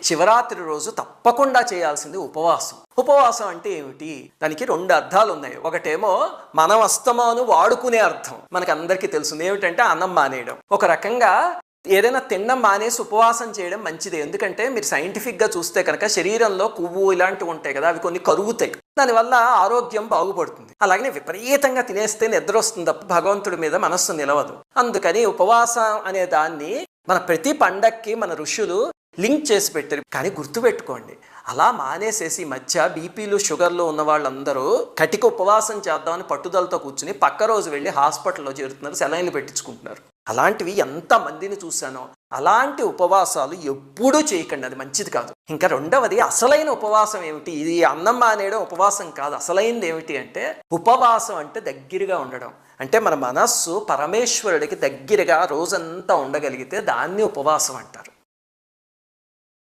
శివరాత్రి రోజు తప్పకుండా చేయాల్సింది ఉపవాసం. ఉపవాసం అంటే ఏమిటి? దానికి 2 అర్థాలు ఉన్నాయి. ఒకటేమో మనం అస్తమాను వాడుకునే అర్థం, మనకు అందరికీ తెలుసు ఏమిటంటే అన్నం మానేయడం. ఒక రకంగా ఏదైనా తినడం మానేసి ఉపవాసం చేయడం మంచిది. ఎందుకంటే మీరు సైంటిఫిక్గా చూస్తే కనుక శరీరంలో కొవ్వు ఇలాంటివి ఉంటాయి కదా, అవి కొన్ని కరుగుతాయి, దానివల్ల ఆరోగ్యం బాగుపడుతుంది. అలాగే విపరీతంగా తినేస్తే నిద్ర వస్తుంది తప్ప భగవంతుడి మీద మనస్సు నిలవదు. అందుకని ఉపవాసం అనే దాన్ని మన ప్రతి పండక్కి మన ఋషులు లింక్ చేసి పెట్టారు. కానీ గుర్తుపెట్టుకోండి, అలా మానేసేసి మధ్య బీపీలు షుగర్లు ఉన్న వాళ్ళందరూ కటిక ఉపవాసం చేద్దామని పట్టుదలతో కూర్చుని పక్క రోజు వెళ్ళి హాస్పిటల్లో చేరుతున్నారు, సెలైన్లు పెట్టించుకుంటున్నారు. అలాంటివి ఎంతమందిని చూశానో. అలాంటి ఉపవాసాలు ఎప్పుడూ చేయకండి, అది మంచిది కాదు. ఇంకా రెండవది, అసలైన ఉపవాసం ఏమిటి? ఇది అన్నం మానేయడం ఉపవాసం కాదు. అసలైనది ఏమిటి అంటే ఉపవాసం అంటే దగ్గరగా ఉండడం. అంటే మన మనస్సు పరమేశ్వరుడికి దగ్గరగా రోజంతా ఉండగలిగితే దాన్ని ఉపవాసం అంటారు.